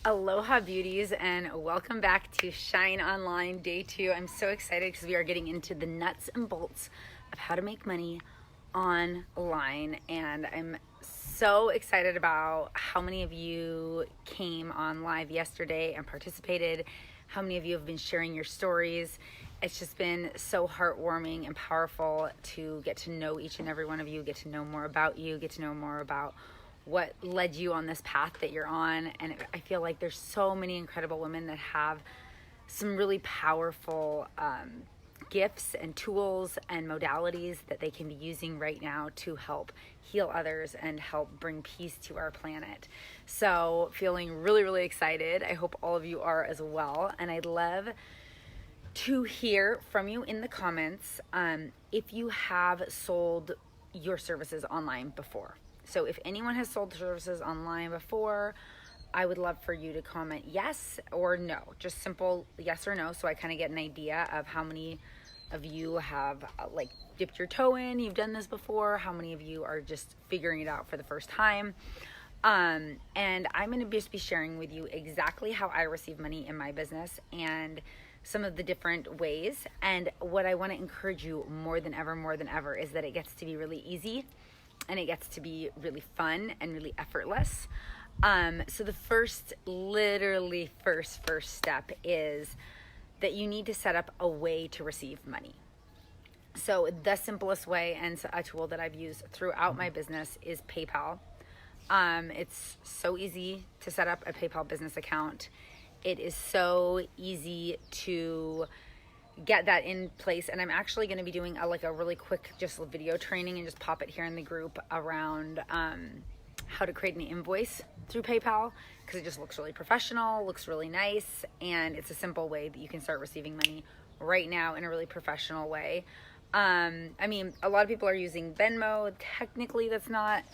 Aloha beauties, and welcome back to Shine Online Day 2. I'm so excited because we are getting into the nuts and bolts of how to make money online, and I'm so excited about how many of you came on live yesterday and participated, how many of you have been sharing your stories. It's just been so heartwarming and powerful to get to know each and every one of you, get to know more about you, get to know more about what led you on this path that you're on. And I feel like there's so many incredible women that have some really powerful gifts and tools and modalities that they can be using right now to help heal others and help bring peace to our planet. So feeling really, really excited. I hope all of you are as well. And I'd love to hear from you in the comments if you have sold your services online before. So if anyone has sold services online before, I would love for you to comment yes or no, just simple yes or no, so I kind of get an idea of how many of you have dipped your toe in, you've done this before, how many of you are just figuring it out for the first time. And I'm going to just be sharing with you exactly how I receive money in my business and some of the different ways. And what I want to encourage you more than ever is that it gets to be really easy. And it gets to be really fun and really effortless. So the first step is that you need to set up a way to receive money. So the simplest way and a tool that I've used throughout my business is PayPal. It's so easy to set up a PayPal business account. It is so easy to get that in place, and I'm actually going to be doing a really quick just video training and just pop it here in the group around how to create an invoice through PayPal, because it just looks really professional, looks really nice, and it's a simple way that you can start receiving money right now in a really professional way. I mean, a lot of people are using Venmo. Technically, you're not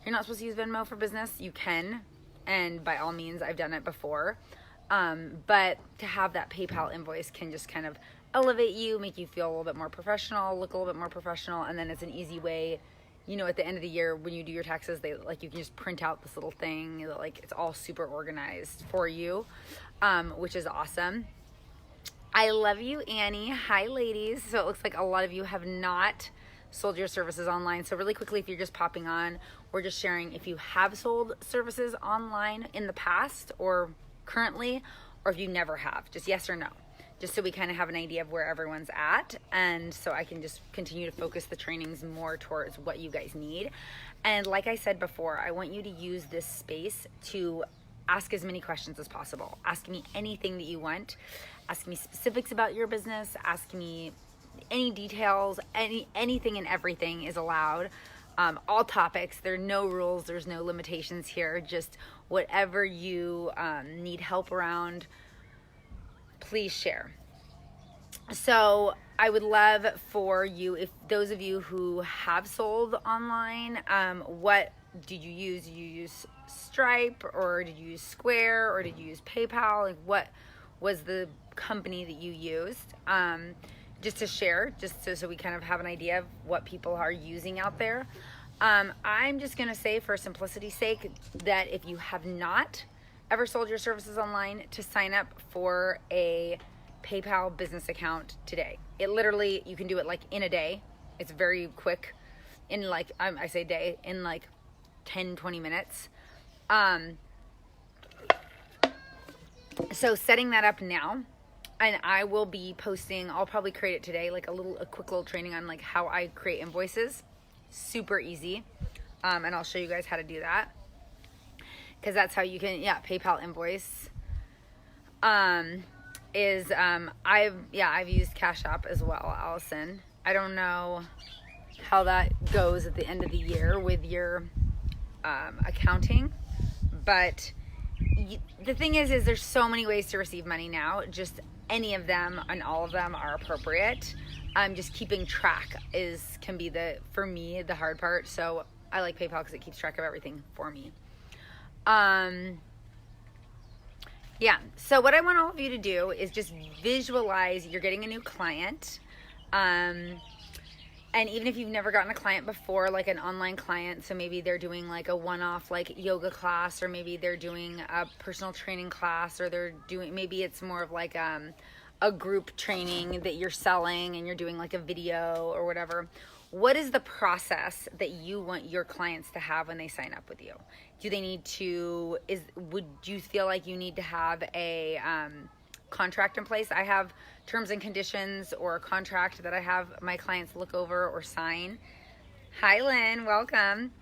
supposed to use Venmo for business. You can, and by all means, I've done it before. But to have that PayPal invoice can just kind of elevate you, make you feel a little bit more professional, look a little bit more professional. And then it's an easy way, at the end of the year, when you do your taxes, you can just print out this little thing, it's all super organized for you, which is awesome. I love you, Annie. Hi, ladies. So it looks like a lot of you have not sold your services online. So really quickly, if you're just popping on, we're just sharing if you have sold services online in the past or currently, or if you never have, just yes or no, just so we kind of have an idea of where everyone's at, and so I can just continue to focus the trainings more towards what you guys need. And like I said before, I want you to use this space to ask as many questions as possible. Ask me anything that you want. Ask me specifics about your business. Ask me any details. Anything and everything is allowed. All topics. There are no rules. There's no limitations here. Just whatever you need help around, please share. So I would love for you, if those of you who have sold online, what did you use? Did you use Stripe, or did you use Square, or did you use PayPal? What was the company that you used? Just to share, so we kind of have an idea of what people are using out there. I'm just going to say, for simplicity's sake, that if you have not ever sold your services online, to sign up for a PayPal business account today. It literally, you can do it in a day. It's very quick, in I say day, in 10-20 minutes. So setting that up now. And I will be posting, I'll probably create it today, a quick little training on how I create invoices. Super easy. And I'll show you guys how to do that, because that's how you can, PayPal invoice. I've used Cash App as well, Allison. I don't know how that goes at the end of the year with your accounting, but the thing is there's so many ways to receive money now. Just any of them and all of them are appropriate. Just keeping track can be for me, the hard part. So I like PayPal because it keeps track of everything for me. So what I want all of you to do is just visualize you're getting a new client. And even if you've never gotten a client before, like an online client, so maybe they're doing like a one-off like yoga class, or maybe they're doing a personal training class, or they're doing, maybe it's more of like a group training that you're selling and you're doing like a video or whatever. What is the process that you want your clients to have when they sign up with you? Do they need to, would you feel like you need to have a contract in place? I have terms and conditions or a contract that I have my clients look over or sign. Hi, Lynn, welcome.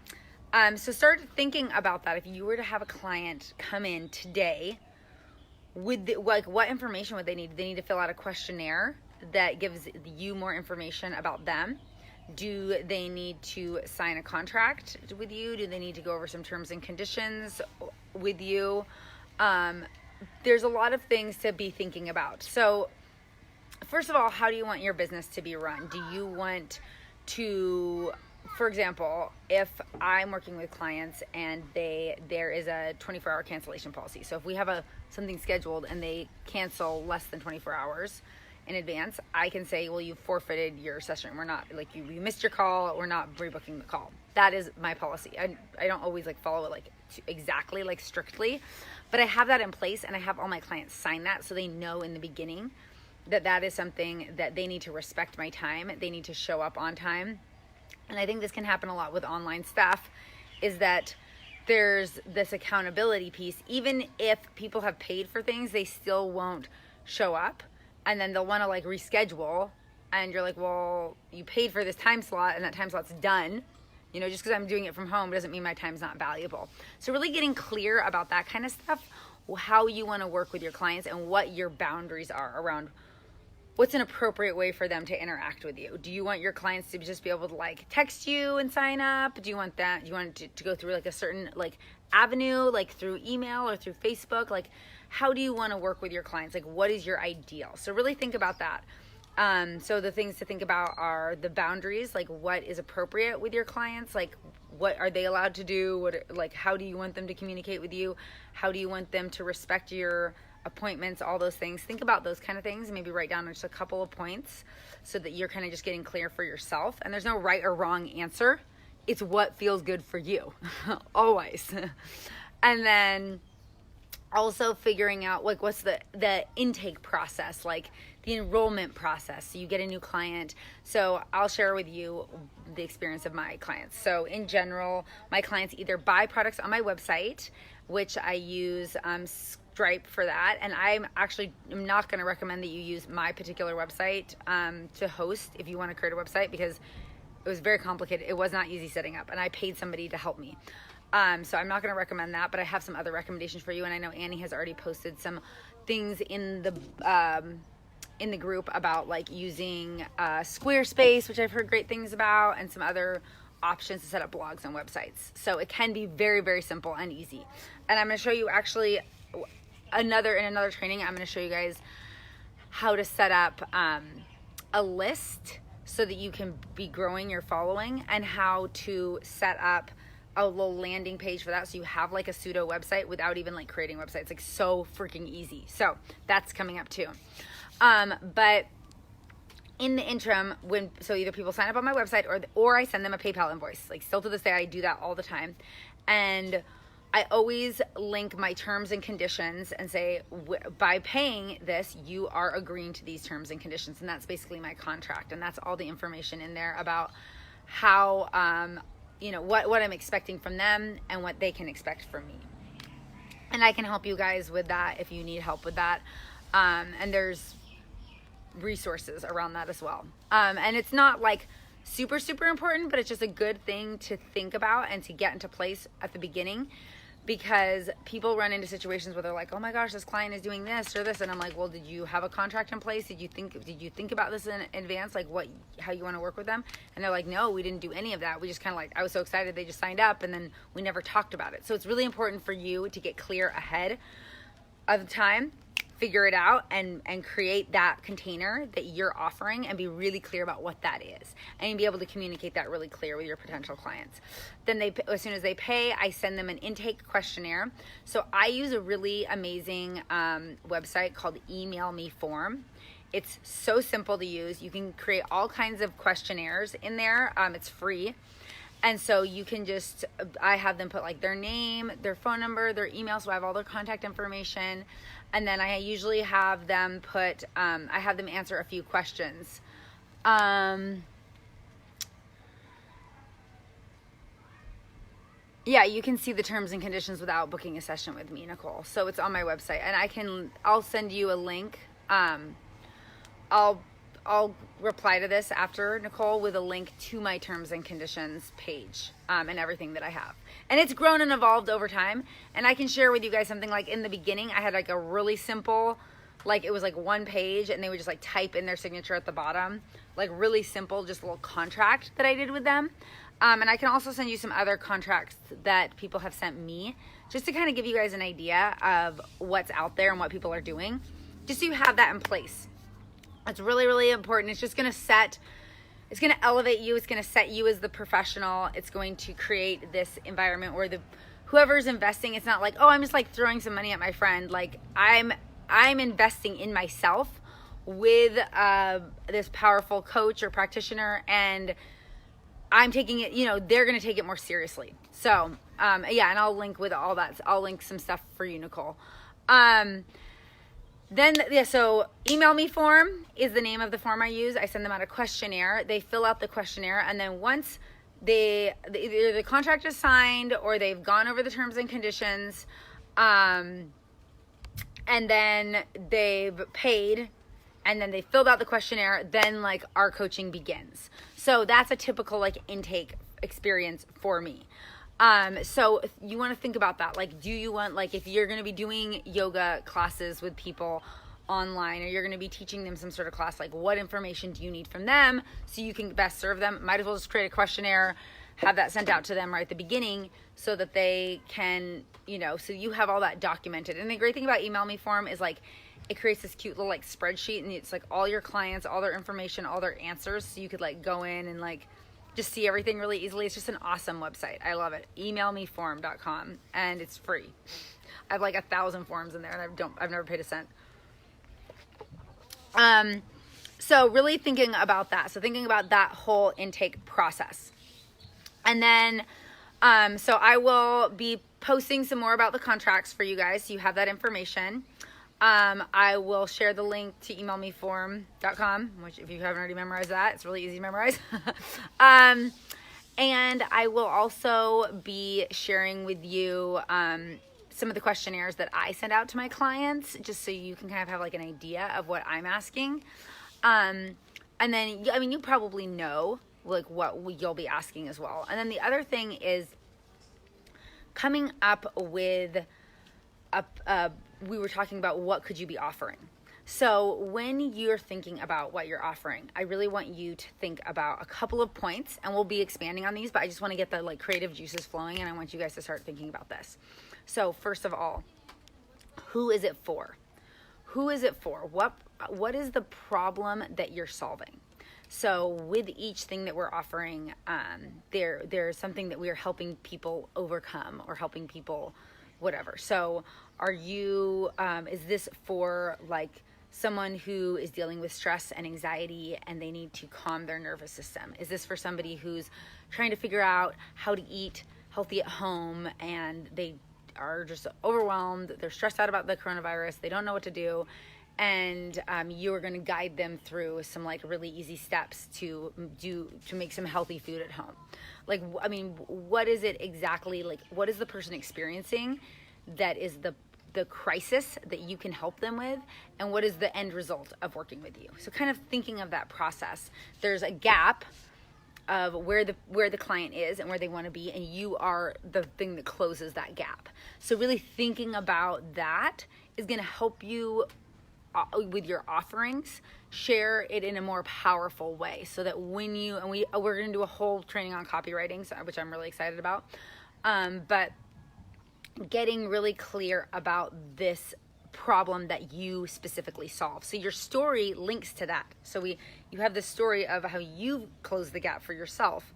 So start thinking about that. If you were to have a client come in today, what information would they need? Do they need to fill out a questionnaire that gives you more information about them? Do they need to sign a contract with you? Do they need to go over some terms and conditions with you? There's a lot of things to be thinking about. So first of all, how do you want your business to be run? Do you want to, for example, if I'm working with clients and there is a 24-hour cancellation policy. So if we have something scheduled and they cancel less than 24 hours in advance, I can say, well, you forfeited your session. We're not, like, you missed your call. We're not rebooking the call. That is my policy. I don't always like follow it like exactly like strictly, but I have that in place, and I have all my clients sign that so they know in the beginning that is something that they need to respect my time. They need to show up on time. And I think this can happen a lot with online stuff, is that there's this accountability piece. Even if people have paid for things, they still won't show up. And then they'll want to like reschedule. And you're like, well, you paid for this time slot and that time slot's done. You know, just because I'm doing it from home doesn't mean my time's not valuable. So really getting clear about that kind of stuff, how you want to work with your clients and what your boundaries are around what's an appropriate way for them to interact with you. Do you want your clients to just be able to like text you and sign up? Do you want that? Do you want it to go through like a certain like avenue, like through email or through Facebook? Like, how do you want to work with your clients? Like, what is your ideal? So really think about that. So the things to think about are the boundaries, like what is appropriate with your clients, like what are they allowed to do? How do you want them to communicate with you? How do you want them to respect your appointments, all those things? Think about those kind of things, and maybe write down just a couple of points so that you're kind of just getting clear for yourself. And there's no right or wrong answer. It's what feels good for you, always. And then also figuring out like what's the intake process, like the enrollment process. So you get a new client. So I'll share with you the experience of my clients. So in general, my clients either buy products on my website, which I use Stripe for that. And I'm not going to recommend that you use my particular website to host if you want to create a website, because it was very complicated. It was not easy setting up, and I paid somebody to help me. So I'm not going to recommend that, but I have some other recommendations for you. And I know Annie has already posted some things in the group about like using Squarespace, which I've heard great things about, and some other options to set up blogs and websites. So it can be very, very simple and easy. And I'm going to show you actually in another training, I'm going to show you guys how to set up a list so that you can be growing your following, and how to set up a little landing page for that, so you have like a pseudo website without even like creating websites. Like so freaking easy. So that's coming up too. But in the interim, so either people sign up on my website or I send them a PayPal invoice. Like still to this day, I do that all the time. And I always link my terms and conditions and say, by paying this, you are agreeing to these terms and conditions. And that's basically my contract. And that's all the information in there about how, what I'm expecting from them and what they can expect from me. And I can help you guys with that if you need help with that. And there's resources around that as well. And it's not like super, super important, but it's just a good thing to think about and to get into place at the beginning, because people run into situations where they're like, oh my gosh, this client is doing this or this. And I'm like, well, did you have a contract in place? Did you think about this in advance? Like how you want to work with them? And they're like, no, we didn't do any of that. We just kind of like, I was so excited. They just signed up and then we never talked about it. So it's really important for you to get clear ahead of the time, figure it out, and create that container that you're offering, and be really clear about what that is, and be able to communicate that really clear with your potential clients. Then as soon as they pay, I send them an intake questionnaire. So I use a really amazing website called Email Me Form. It's so simple to use. You can create all kinds of questionnaires in there. It's free. And so you can just, I have them put like their name, their phone number, their email, so I have all their contact information. And then I usually have them put, I have them answer a few questions. Yeah, you can see the terms and conditions without booking a session with me, Nicole. So it's on my website, and I'll send you a link. I'll reply to this after, Nicole, with a link to my terms and conditions page, and everything that I have. And it's grown and evolved over time. And I can share with you guys something like in the beginning, I had like a really simple, like it was like one page, and they would just like type in their signature at the bottom, like really simple, just a little contract that I did with them. And I can also send you some other contracts that people have sent me, just to kind of give you guys an idea of what's out there and what people are doing, just so you have that in place. It's really, really important. It's just going to elevate you. It's going to set you as the professional. It's going to create this environment where whoever's investing, it's not like, oh, I'm just like throwing some money at my friend. Like I'm investing in myself with this powerful coach or practitioner, and I'm taking it, they're going to take it more seriously. So, yeah, and I'll link with all that. I'll link some stuff for you, Nicole. So email me form is the name of the form I use. I send them out a questionnaire. They fill out the questionnaire, and then once either the contract is signed or they've gone over the terms and conditions, and then they've paid, and then they filled out the questionnaire, then like our coaching begins. So that's a typical like intake experience for me. So you want to think about that. Like, do you want, like, if you're going to be doing yoga classes with people online, or you're going to be teaching them some sort of class, like what information do you need from them so you can best serve them? Might as well just create a questionnaire, have that sent out to them right at the beginning so that they can, so you have all that documented. And the great thing about Email Me form is like, it creates this cute little like spreadsheet, and it's like all your clients, all their information, all their answers. So you could like go in and like just see everything really easily. It's just an awesome website. I love it. Emailmeform.com, and it's free. I have like 1,000 forms in there, and I've never paid a cent. So really thinking about that. So thinking about that whole intake process. And then, so I will be posting some more about the contracts for you guys, so you have that information. I will share the link to emailmeform.com, which if you haven't already memorized that, it's really easy to memorize. And I will also be sharing with you some of the questionnaires that I send out to my clients, just so you can kind of have like an idea of what I'm asking. And then, I mean, you probably know like what you'll be asking as well. And then the other thing is coming up with we were talking about what could you be offering. So when you're thinking about what you're offering, I really want you to think about a couple of points, and we'll be expanding on these, but I just want to get the like creative juices flowing, and I want you guys to start thinking about this. So first of all, who is it for? Who is it for? What is the problem that you're solving? So with each thing that we're offering, there's something that we are helping people overcome or helping people whatever. So are you, is this for like someone who is dealing with stress and anxiety and they need to calm their nervous system? Is this for somebody who's trying to figure out how to eat healthy at home and they are just overwhelmed, they're stressed out about the coronavirus, they don't know what to do, and you are going to guide them through some like really easy steps to make some healthy food at home? Like, I mean, what is it exactly, like what is the person experiencing that is the crisis that you can help them with, and what is the end result of working with you? So kind of thinking of that process. There's a gap of where the client is and where they want to be, and you are the thing that closes that gap. So really thinking about that is going to help you with your offerings, share it in a more powerful way, so that when you, and we're going to do a whole training on copywriting, which I'm really excited about, but getting really clear about this problem that you specifically solve. So your story links to that. So you have the story of how you close the gap for yourself,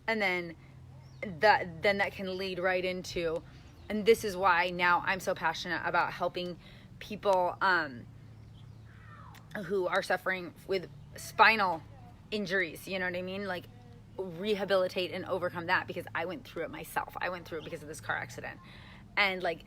and then that can lead right into, and this is why now I'm so passionate about helping people who are suffering with spinal injuries, you know what I mean? Like, rehabilitate and overcome that, because I went through it myself. I went through it because of this car accident. And like,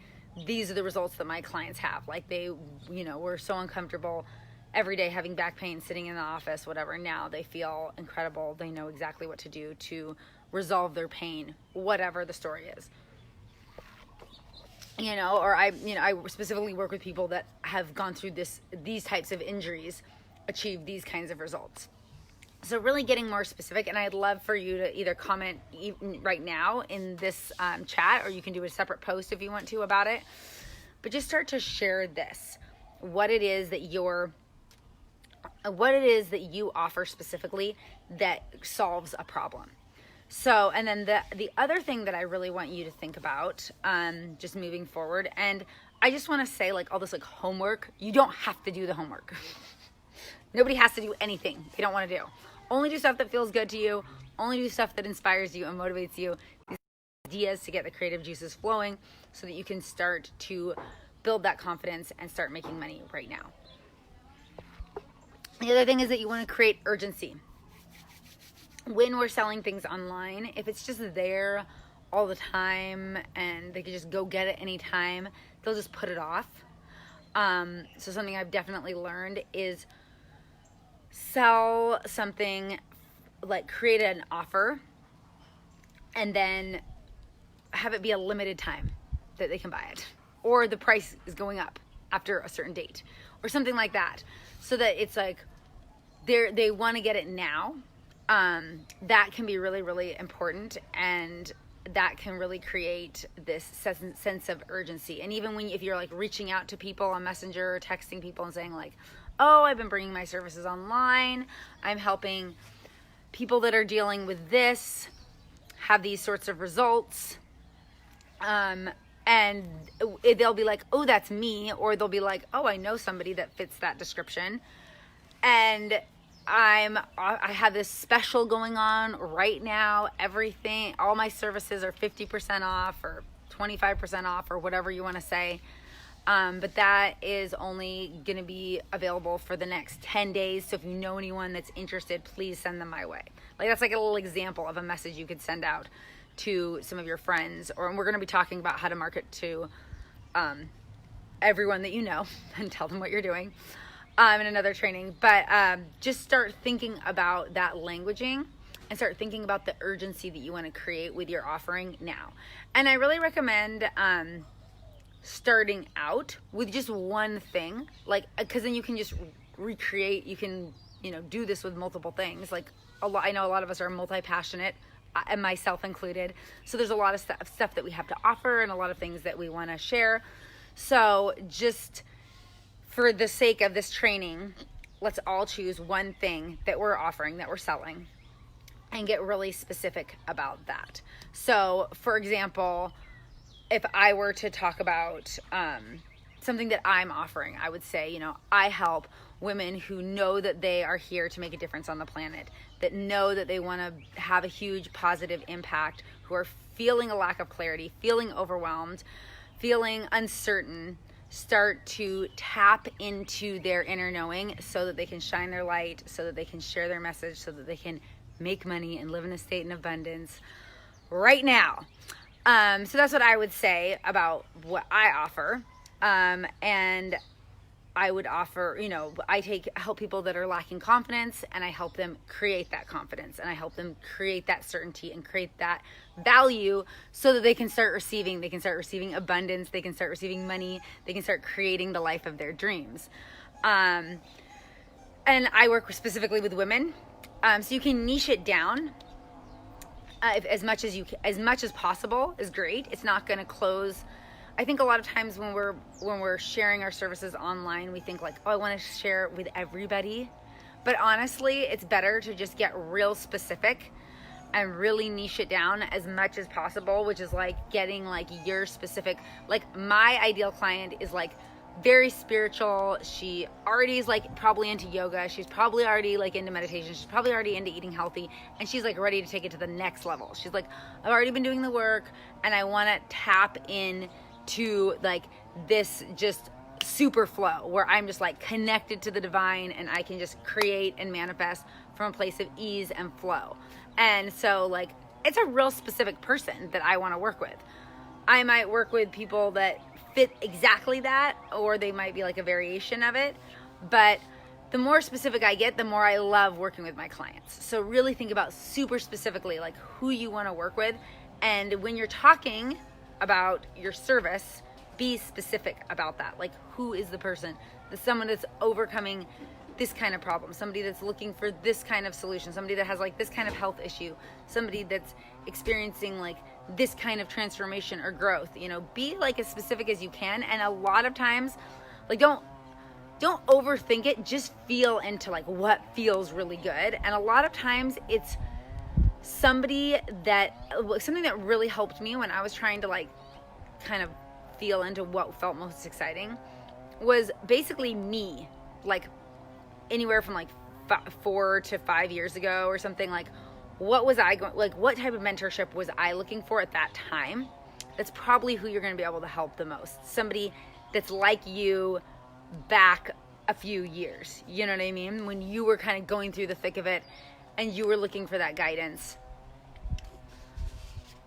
these are the results that my clients have. Like, they, you know, were so uncomfortable every day having back pain, sitting in the office, whatever. Now they feel incredible. They know exactly what to do to resolve their pain, whatever the story is. You know, or I specifically work with people that have gone through these types of injuries, achieve these kinds of results. So really getting more specific, and I'd love for you to either comment right now in this chat, or you can do a separate post if you want to about it. But just start to share this, what it is that you offer specifically that solves a problem. So, and then the other thing that I really want you to think about, just moving forward, and I just want to say, like, all this like homework, you don't have to do the homework. Nobody has to do anything they don't want to do. Only do stuff that feels good to you. Only do stuff that inspires you and motivates you. These ideas to get the creative juices flowing so that you can start to build that confidence and start making money right now. The other thing is that you want to create urgency. When we're selling things online, if it's just there all the time and they can just go get it anytime, they'll just put it off. So something I've definitely learned is sell something, like create an offer and then have it be a limited time that they can buy it, or the price is going up after a certain date or something like that, so that it's like they want to get it now. That can be really, really important, and that can really create this sense of urgency. And even if you're like reaching out to people on Messenger or texting people and saying like, oh, I've been bringing my services online, I'm helping people that are dealing with this have these sorts of results, and they'll be like, oh, that's me, or they'll be like, oh, I know somebody that fits that description, and I have this special going on right now. All my services are 50% off or 25% off or whatever you want to say. But that is only going to be available for the next 10 days. So if you know anyone that's interested, please send them my way. Like, that's like a little example of a message you could send out to some of your friends. And we're going to be talking about how to market to everyone that you know and tell them what you're doing. In another training, but just start thinking about that languaging and start thinking about the urgency that you want to create with your offering now. And I really recommend starting out with just one thing, like, because then you can just recreate. You can, do this with multiple things. Like I know a lot of us are multi-passionate, and myself included. So there's a lot of stuff that we have to offer and a lot of things that we want to share. So just for the sake of this training, let's all choose one thing that we're offering, that we're selling, and get really specific about that. So, for example, if I were to talk about something that I'm offering, I would say, I help women who know that they are here to make a difference on the planet, that know that they want to have a huge positive impact, who are feeling a lack of clarity, feeling overwhelmed, feeling uncertain, start to tap into their inner knowing so that they can shine their light, so that they can share their message, so that they can make money and live in a state of abundance right now. So that's what I would say about what I offer. And I would offer, I help people that are lacking confidence, and I help them create that confidence, and I help them create that certainty and create that value so that they can start receiving abundance, they can start receiving money, they can start creating the life of their dreams. And I work specifically with women. So you can niche it down. As much as possible is great. It's not going to close. I think a lot of times when we're sharing our services online, we think like, oh, I want to share with everybody. But honestly, it's better to just get real specific and really niche it down as much as possible, which is like getting like your specific, like my ideal client is like very spiritual. She already is like probably into yoga. She's probably already like into meditation. She's probably already into eating healthy, and she's like ready to take it to the next level. She's like, I've already been doing the work and I want to tap in to like this just super flow, where I'm just like connected to the divine and I can just create and manifest from a place of ease and flow. And so like, it's a real specific person that I want to work with. I might work with people that fit exactly that, or they might be like a variation of it. But the more specific I get, the more I love working with my clients. So really think about super specifically like who you want to work with. And when you're talking about your service, be specific about that. Like, who is the person? Someone that's overcoming this kind of problem, somebody that's looking for this kind of solution, somebody that has like this kind of health issue, somebody that's experiencing like this kind of transformation or growth. You know, be like as specific as you can. And a lot of times, like, don't overthink it. Just feel into like what feels really good. And a lot of times it's something that really helped me when I was trying to like kind of feel into what felt most exciting was basically me, like anywhere from like 4 to 5 years ago or something. Like, what was I going, like what type of mentorship was I looking for at that time? That's probably who you're going to be able to help the most. Somebody that's like you back a few years, you know what I mean? When you were kind of going through the thick of it and you were looking for that guidance.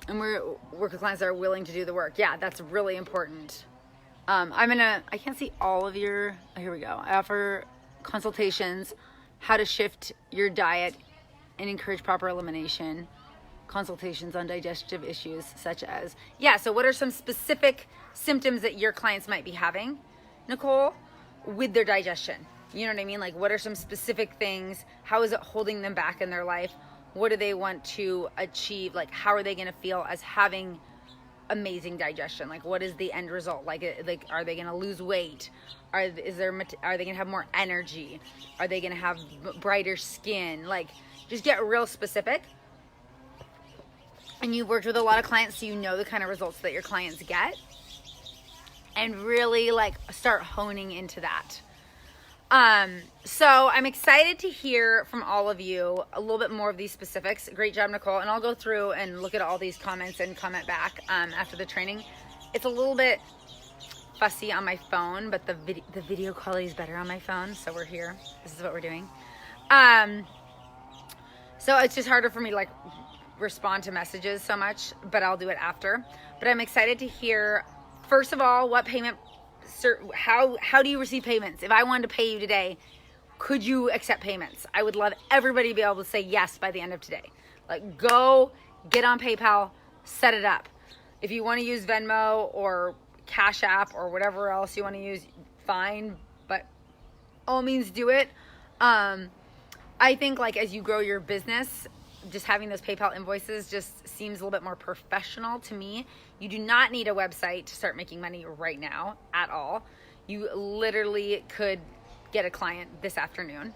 And we're work with clients that are willing to do the work. Yeah, that's really important. I can't see all of your, here we go. I offer consultations, how to shift your diet and encourage proper elimination, consultations on digestive issues such as, so what are some specific symptoms that your clients might be having, Nicole, with their digestion? You know what I mean? Like, what are some specific things? How is it holding them back in their life? What do they want to achieve? Like, how are they going to feel as having amazing digestion? Like, what is the end result? Like, are they going to lose weight? Are they going to have more energy? Are they going to have brighter skin? Like, just get real specific. And you've worked with a lot of clients, so you know the kind of results that your clients get. And really, like, start honing into that. So I'm excited to hear from all of you a little bit more of these specifics. Great job, Nicole. And I'll go through and look at all these comments and comment back after the training. It's a little bit fussy on my phone, but the video quality is better on my phone. So we're here. This is what we're doing. So it's just harder for me to like respond to messages so much, but I'll do it after. But I'm excited to hear, first of all, what payment, how do you receive payments? If I wanted to pay you today, could you accept payments? I would love everybody to be able to say yes by the end of today. Like, go get on PayPal, set it up. If you want to use Venmo or Cash App or whatever else you want to use, fine, but all means do it. I think like as you grow your business, just having those PayPal invoices just seems a little bit more professional to me. You do not need a website to start making money right now at all. You literally could get a client this afternoon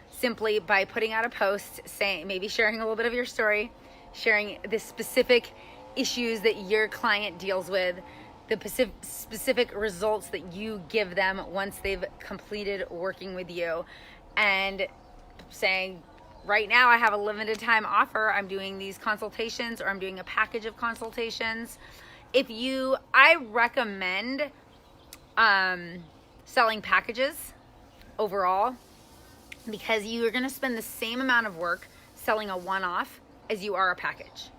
simply by putting out a post saying, maybe sharing a little bit of your story, sharing the specific issues that your client deals with, the specific results that you give them once they've completed working with you, and saying, right now I have a limited time offer. I'm doing these consultations, or I'm doing a package of consultations. I recommend selling packages overall, because you are going to spend the same amount of work selling a one-off as you are a package.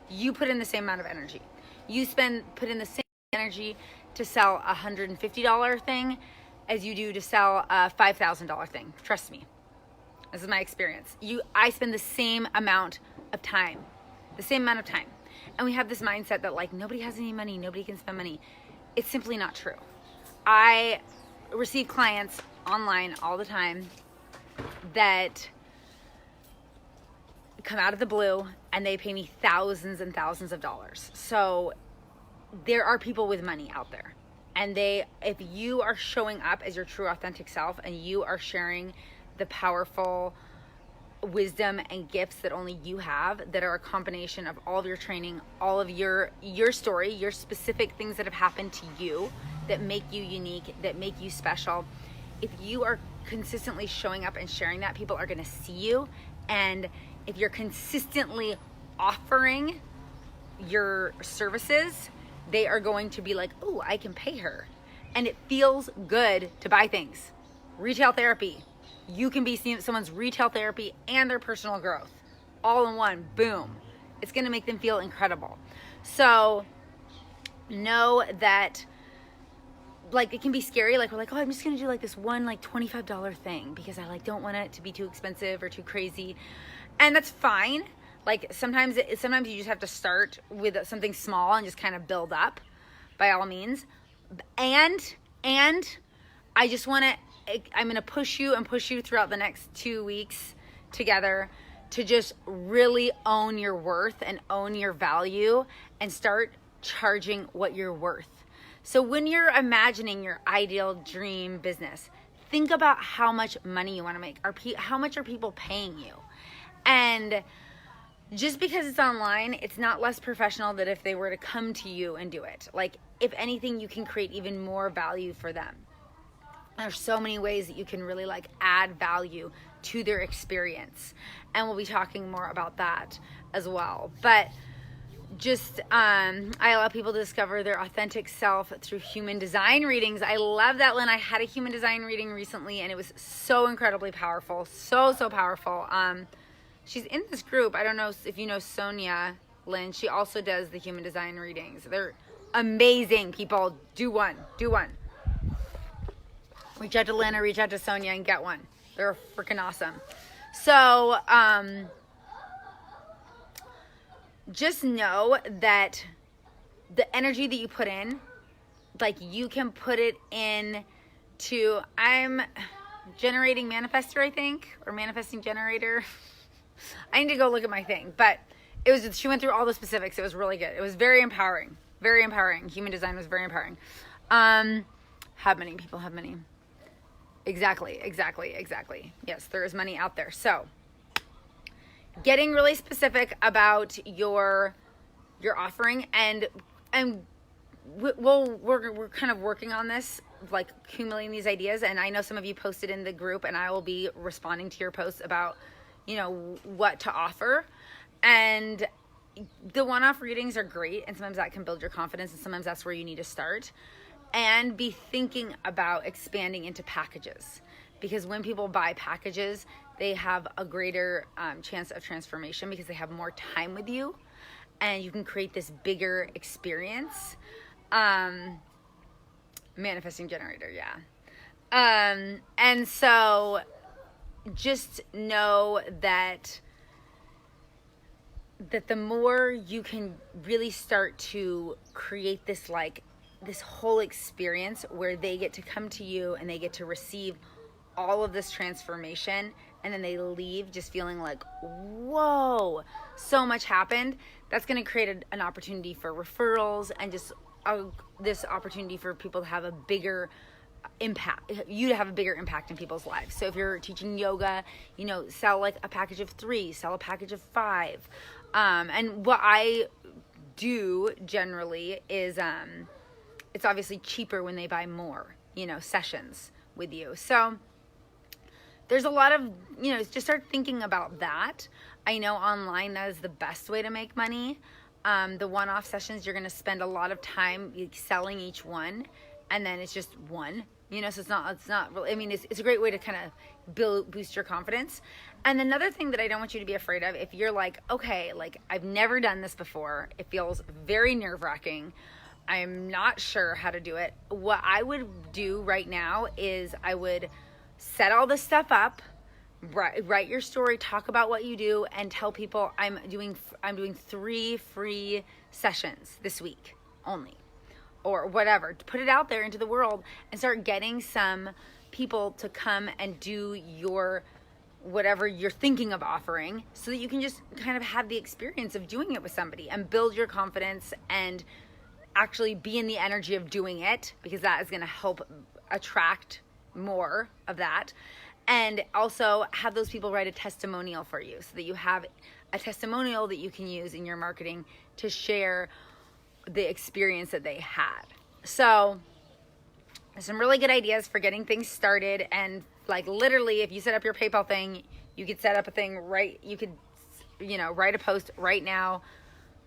You put in the same amount of energy. You put in the same energy to sell a $150 thing as you do to sell a $5,000 thing. Trust me. This is my experience. I spend the same amount of time. And we have this mindset that like nobody has any money, nobody can spend money. It's simply not true. I receive clients online all the time that come out of the blue and they pay me thousands and thousands of dollars. So there are people with money out there. And if you are showing up as your true authentic self and you are sharing the powerful wisdom and gifts that only you have, that are a combination of all of your training, all of your story, your specific things that have happened to you that make you unique, that make you special. If you are consistently showing up and sharing that, people are going to see you. And if you're consistently offering your services, they are going to be like, oh, I can pay her. And it feels good to buy things. Retail therapy. You can be seeing someone's retail therapy and their personal growth all in one. Boom. It's going to make them feel incredible. So know that, like, it can be scary. Like, we're like, oh, I'm just going to do like this one like $25 thing because I like don't want it to be too expensive or too crazy. And that's fine. Like, sometimes you just have to start with something small and just kind of build up, by all means. And I just want to, I'm going to push you throughout the next 2 weeks together to just really own your worth and own your value and start charging what you're worth. So when you're imagining your ideal dream business, think about how much money you want to make. How much are people paying you? And just because it's online, it's not less professional than if they were to come to you and do it. Like, if anything, you can create even more value for them. There's so many ways that you can really like add value to their experience. And we'll be talking more about that as well. But just, I allow people to discover their authentic self through human design readings. I love that, Lynn. I had a human design reading recently and it was so incredibly powerful. So powerful. She's in this group. I don't know if you know Sonia, Lynn. She also does the human design readings. They're amazing, people. Do one. Reach out to Lynn or reach out to Sonia and get one. They're freaking awesome. So, just know that the energy that you put in, like, you can put it in to, I'm generating manifester, I think, or manifesting generator. I need to go look at my thing, but she went through all the specifics. It was really good. It was very empowering. Human design was very empowering. Have money. People have money. Exactly. Yes, there is money out there. So getting really specific about your offering, and we're kind of working on this, like accumulating these ideas. And I know some of you posted in the group, and I will be responding to your posts about, what to offer. And the one-off readings are great, and sometimes that can build your confidence, and sometimes that's where you need to start. And be thinking about expanding into packages, because when people buy packages, they have a greater chance of transformation because they have more time with you, and you can create this bigger experience. Manifesting generator, yeah. And so just know that the more you can really start to create this whole experience where they get to come to you and they get to receive all of this transformation, and then they leave just feeling like, whoa, so much happened. That's going to create an opportunity for referrals, and just this opportunity for people to have a bigger impact, you to have a bigger impact in people's lives. So if you're teaching yoga, sell like a package of 3, sell a package of 5. And what I do generally is, it's obviously cheaper when they buy more, sessions with you. So there's a lot of, just start thinking about that. I know online that is the best way to make money. The one-off sessions, you're going to spend a lot of time selling each one, and then it's just one, so it's not really, it's a great way to kind of boost your confidence. And another thing that I don't want you to be afraid of, if you're like, okay, like, I've never done this before, it feels very nerve-wracking, I'm not sure how to do it. What I would do right now is I would set all this stuff up, write your story, talk about what you do, and tell people I'm doing 3 free sessions this week only, or whatever. Put it out there into the world and start getting some people to come and do your whatever you're thinking of offering, so that you can just kind of have the experience of doing it with somebody and build your confidence and actually be in the energy of doing it, because that is going to help attract more of that. And also have those people write a testimonial for you, so that you have a testimonial that you can use in your marketing to share the experience that they had. So some really good ideas for getting things started. And like, literally, if you set up your PayPal thing, you could set up a thing you could write a post right now,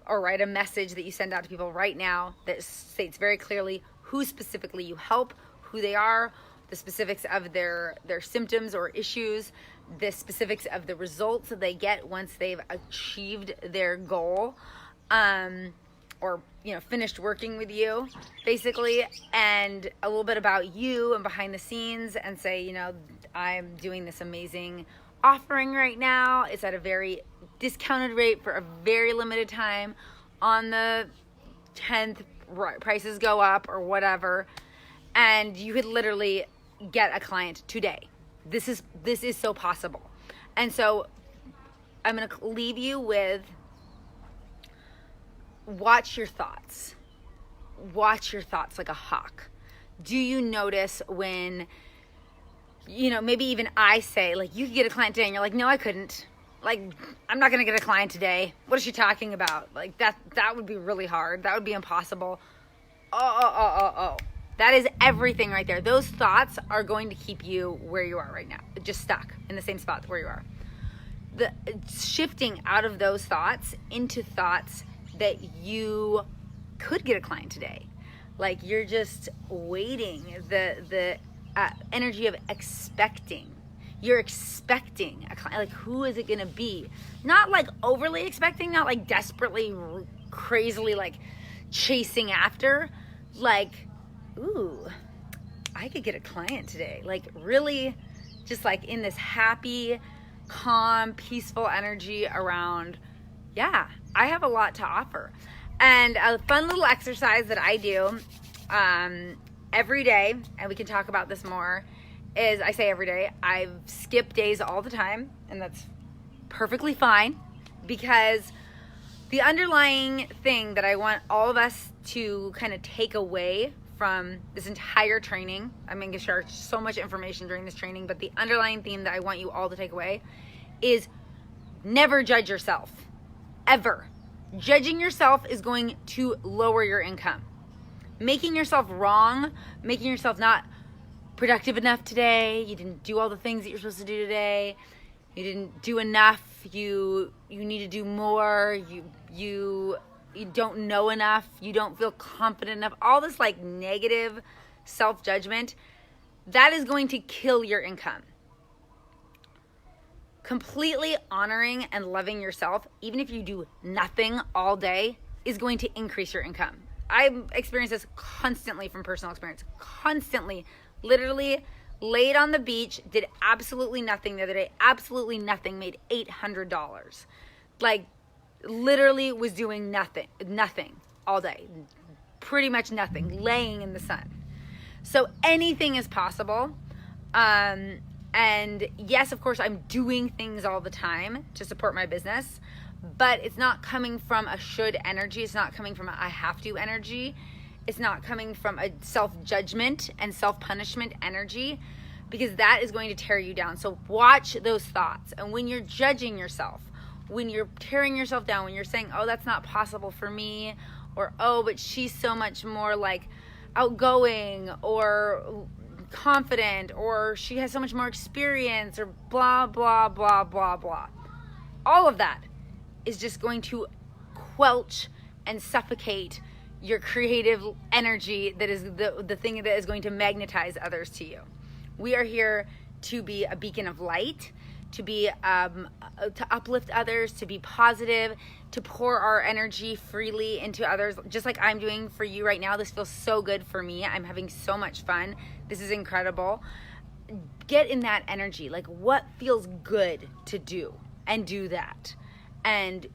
or write a message that you send out to people right now that states very clearly who specifically you help, who they are, the specifics of their symptoms or issues, the specifics of the results that they get once they've achieved their goal, or finished working with you, basically, and a little bit about you and behind the scenes, and say, I'm doing this amazing offering right now. It's at a very discounted rate for a very limited time. On the 10th, prices go up or whatever, and you could literally get a client today. This is so possible. And so I'm going to leave you with, watch your thoughts. Watch your thoughts like a hawk. Do you notice when, maybe even I say, like, you could get a client today, and you're like, no, I couldn't. Like, I'm not going to get a client today. What is she talking about? Like, that would be really hard. That would be impossible. Oh. That is everything right there. Those thoughts are going to keep you where you are right now, just stuck in the same spot where you are. The shifting out of those thoughts into thoughts that you could get a client today. Like, you're just waiting, the energy of expecting. You're expecting a client. Like, who is it going to be? Not like overly expecting, not like desperately, crazily, like chasing after. Like, ooh, I could get a client today. Like, really just like in this happy, calm, peaceful energy around, yeah, I have a lot to offer. And a fun little exercise that I do every day, and we can talk about this more, is I say every day, I skip days all the time, and that's perfectly fine, because the underlying thing that I want all of us to kind of take away from this entire training, I'm going to share so much information during this training, but the underlying theme that I want you all to take away is never judge yourself, ever. Judging yourself is going to lower your income. Making yourself wrong, making yourself not productive enough today, you didn't do all the things that you're supposed to do today, you didn't do enough, you need to do more, you don't know enough, you don't feel confident enough, all this like negative self-judgment, that is going to kill your income. Completely honoring and loving yourself, even if you do nothing all day, is going to increase your income. I experience this constantly from personal experience. Constantly. Literally laid on the beach, did absolutely nothing the other day. Absolutely nothing. Made $800. Like, literally was doing nothing all day. Pretty much nothing. Laying in the sun. So anything is possible. And yes, of course, I'm doing things all the time to support my business, but it's not coming from a should energy. It's not coming from a I have to energy. It's not coming from a self-judgment and self-punishment energy, because that is going to tear you down. So watch those thoughts. And when you're judging yourself, when you're tearing yourself down, when you're saying, oh, that's not possible for me, or, oh, but she's so much more like outgoing or confident, or she has so much more experience, or blah, blah, blah, blah, blah. All of that is just going to quelch and suffocate your creative energy that is the thing that is going to magnetize others to you. We are here to be a beacon of light, to be to uplift others, to be positive, to pour our energy freely into others, just like I'm doing for you right now. This feels so good for me. I'm having so much fun. This is incredible. Get in that energy. Like, what feels good to do, and do that. And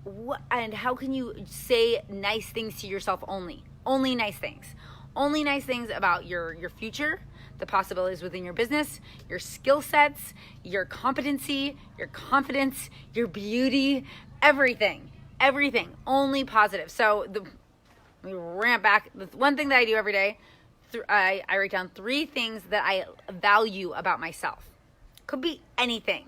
how can you say nice things to yourself only nice things about your future, the possibilities within your business, your skill sets, your competency, your confidence, your beauty, everything only positive. So let me ramp back. The one thing that I do every day, I write down 3 things that I value about myself. Could be anything.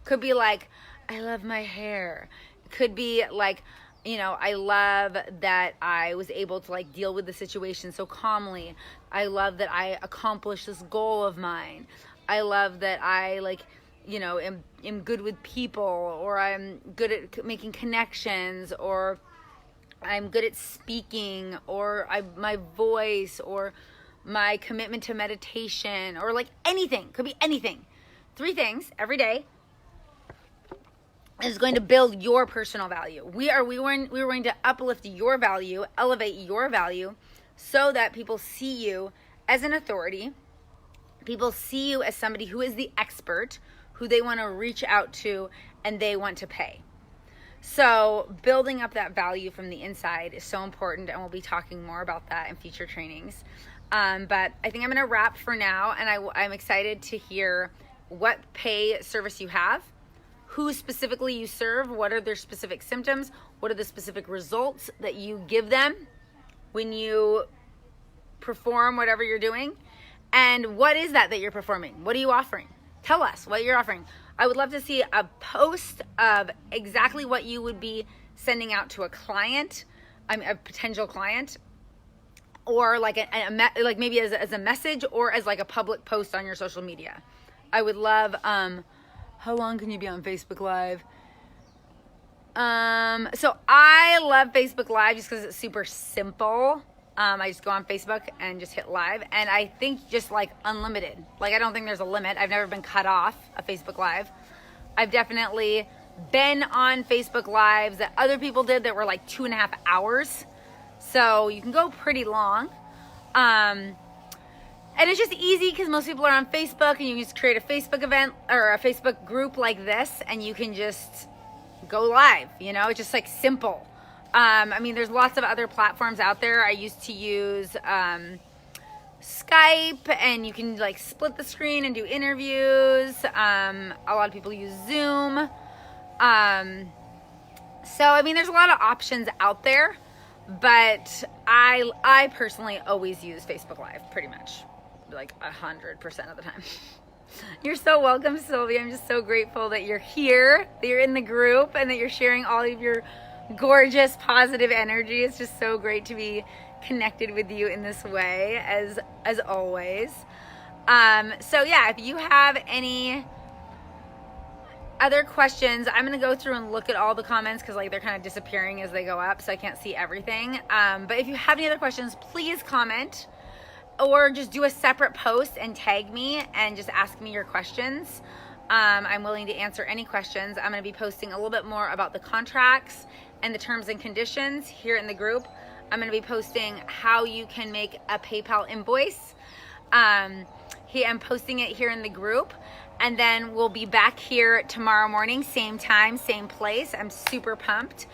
Could be like, I love my hair. Could be like, I love that I was able to like deal with the situation so calmly. I love that I accomplished this goal of mine. I love that I am good with people, or I'm good at making connections, or I'm good at speaking, or my voice, or my commitment to meditation, or like anything, could be anything. 3 things every day is going to build your personal value. We were going to uplift your value, elevate your value, so that people see you as an authority. People see you as somebody who is the expert, who they want to reach out to and they want to pay. So building up that value from the inside is so important, and we'll be talking more about that in future trainings. But I think I'm going to wrap for now, and I'm excited to hear what pay service you have, who specifically you serve, what are their specific symptoms, what are the specific results that you give them when you perform whatever you're doing, and what is that you're performing? What are you offering? Tell us what you're offering. I would love to see a post of exactly what you would be sending out to a client, a potential client, or like like maybe as a message, or as like a public post on your social media. I would love, how long can you be on Facebook Live? So I love Facebook Live just because it's super simple. I just go on Facebook and just hit live, and I think just like unlimited. Like I don't think there's a limit. I've never been cut off a Facebook Live. I've definitely been on Facebook Lives that other people did that were like 2.5 hours. So you can go pretty long. And it's just easy because most people are on Facebook, and you can just create a Facebook event or a Facebook group like this, and you can just go live, you know, it's just like simple. I mean, there's lots of other platforms out there. I used to use Skype, and you can like split the screen and do interviews. A lot of people use Zoom. So, I mean, there's a lot of options out there, but I personally always use Facebook Live pretty much, like 100% of the time. You're so welcome, Sylvia. I'm just so grateful that you're here, that you're in the group, and that you're sharing all of your gorgeous positive energy. It's just so great to be connected with you in this way, as always. So yeah, if you have any other questions, I'm gonna go through and look at all the comments because like they're kind of disappearing as they go up, so I can't see everything. But if you have any other questions, please comment, or just do a separate post and tag me and just ask me your questions. I'm willing to answer any questions. I'm going to be posting a little bit more about the contracts and the terms and conditions here in the group. I'm going to be posting how you can make a PayPal invoice. I'm posting it here in the group, and then we'll be back here tomorrow morning, same time, same place. I'm super pumped.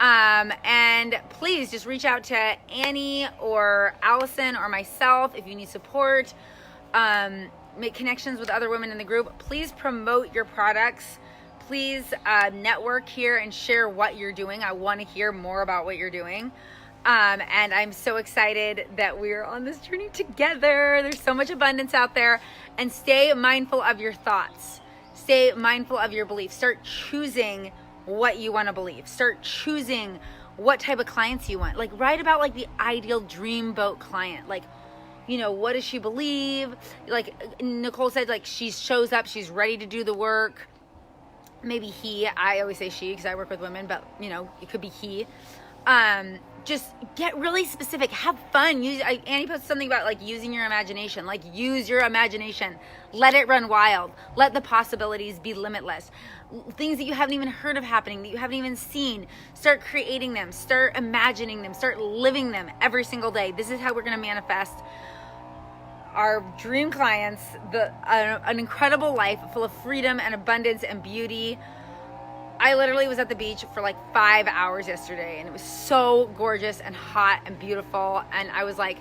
And please just reach out to Annie or Allison or myself if you need support. Make connections with other women in the group. Please promote your products. Please network here and share what you're doing. I want to hear more about what you're doing. And I'm so excited that we're on this journey together. There's so much abundance out there. And stay mindful of your thoughts. Stay mindful of your beliefs. Start choosing what you want to believe. Start choosing what type of clients you want. Like write about like the ideal dream boat client. Like, you know, what does she believe? Like Nicole said, like she shows up, she's ready to do the work. Maybe he, I always say she because I work with women, but you know, it could be he. Just get really specific, have fun. Annie posted something about like using your imagination. Like use your imagination, let it run wild, let the possibilities be limitless. Things that you haven't even heard of happening, that you haven't even seen, start creating them, start imagining them, start living them every single day. This is how we're going to manifest our dream clients, an incredible life full of freedom and abundance and beauty. I literally was at the beach for like 5 hours yesterday, and it was so gorgeous and hot and beautiful. And I was like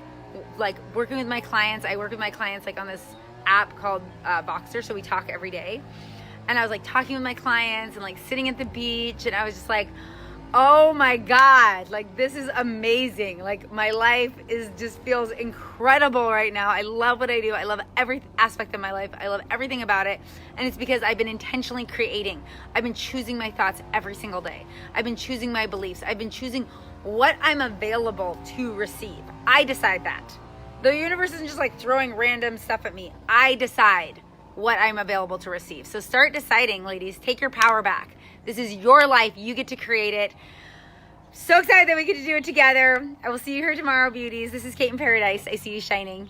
working with my clients. I work with my clients like on this app called Voxer, so we talk every day. And I was like talking with my clients and like sitting at the beach, and I was just like, oh my God, like this is amazing. Like my life just feels incredible right now. I love what I do. I love every aspect of my life. I love everything about it. And it's because I've been intentionally creating. I've been choosing my thoughts every single day. I've been choosing my beliefs. I've been choosing what I'm available to receive. I decide that. The universe isn't just like throwing random stuff at me. I decide what I'm available to receive. So start deciding, ladies. Take your power back. This is your life. You get to create it. So excited that we get to do it together. I will see you here tomorrow, beauties. This is Kate in Paradise. I see you shining.